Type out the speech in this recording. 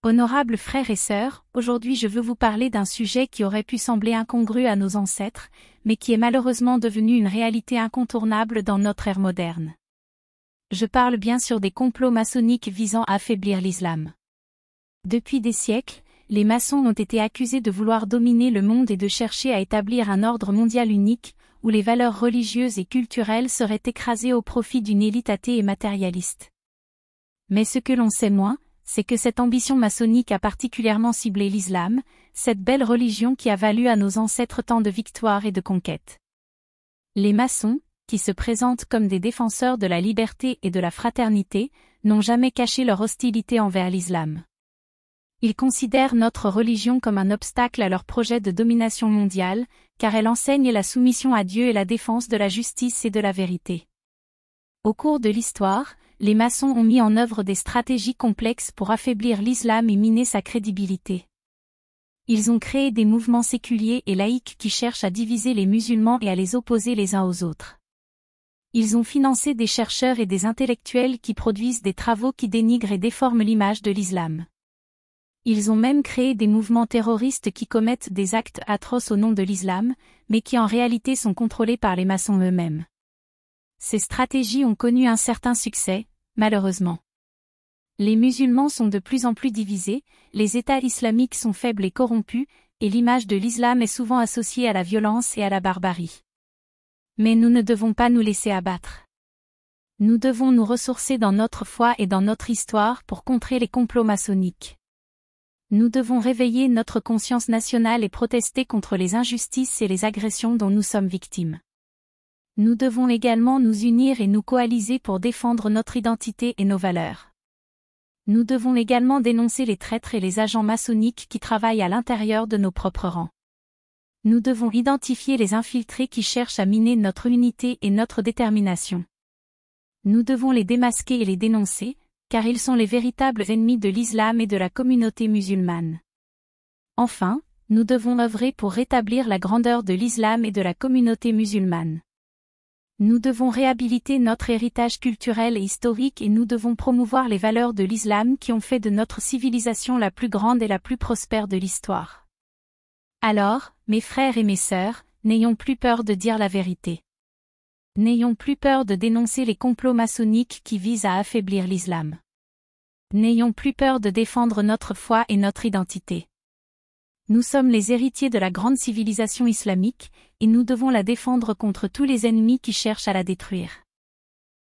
Honorables frères et sœurs, aujourd'hui je veux vous parler d'un sujet qui aurait pu sembler incongru à nos ancêtres, mais qui est malheureusement devenu une réalité incontournable dans notre ère moderne. Je parle bien sûr des complots maçonniques visant à affaiblir l'islam. Depuis des siècles, les maçons ont été accusés de vouloir dominer le monde et de chercher à établir un ordre mondial unique, où les valeurs religieuses et culturelles seraient écrasées au profit d'une élite athée et matérialiste. Mais ce que l'on sait moins, c'est que cette ambition maçonnique a particulièrement ciblé l'islam, cette belle religion qui a valu à nos ancêtres tant de victoires et de conquêtes. Les maçons, qui se présentent comme des défenseurs de la liberté et de la fraternité, n'ont jamais caché leur hostilité envers l'islam. Ils considèrent notre religion comme un obstacle à leur projet de domination mondiale, car elle enseigne la soumission à Dieu et la défense de la justice et de la vérité. Au cours de l'histoire, les maçons ont mis en œuvre des stratégies complexes pour affaiblir l'islam et miner sa crédibilité. Ils ont créé des mouvements séculiers et laïques qui cherchent à diviser les musulmans et à les opposer les uns aux autres. Ils ont financé des chercheurs et des intellectuels qui produisent des travaux qui dénigrent et déforment l'image de l'islam. Ils ont même créé des mouvements terroristes qui commettent des actes atroces au nom de l'islam, mais qui en réalité sont contrôlés par les maçons eux-mêmes. Ces stratégies ont connu un certain succès, malheureusement. Les musulmans sont de plus en plus divisés, les États islamiques sont faibles et corrompus, et l'image de l'islam est souvent associée à la violence et à la barbarie. Mais nous ne devons pas nous laisser abattre. Nous devons nous ressourcer dans notre foi et dans notre histoire pour contrer les complots maçonniques. Nous devons réveiller notre conscience nationale et protester contre les injustices et les agressions dont nous sommes victimes. Nous devons également nous unir et nous coaliser pour défendre notre identité et nos valeurs. Nous devons également dénoncer les traîtres et les agents maçonniques qui travaillent à l'intérieur de nos propres rangs. Nous devons identifier les infiltrés qui cherchent à miner notre unité et notre détermination. Nous devons les démasquer et les dénoncer, car ils sont les véritables ennemis de l'islam et de la communauté musulmane. Enfin, nous devons œuvrer pour rétablir la grandeur de l'islam et de la communauté musulmane. Nous devons réhabiliter notre héritage culturel et historique et nous devons promouvoir les valeurs de l'islam qui ont fait de notre civilisation la plus grande et la plus prospère de l'histoire. Alors, mes frères et mes sœurs, n'ayons plus peur de dire la vérité. N'ayons plus peur de dénoncer les complots maçonniques qui visent à affaiblir l'islam. N'ayons plus peur de défendre notre foi et notre identité. Nous sommes les héritiers de la grande civilisation islamique, et nous devons la défendre contre tous les ennemis qui cherchent à la détruire.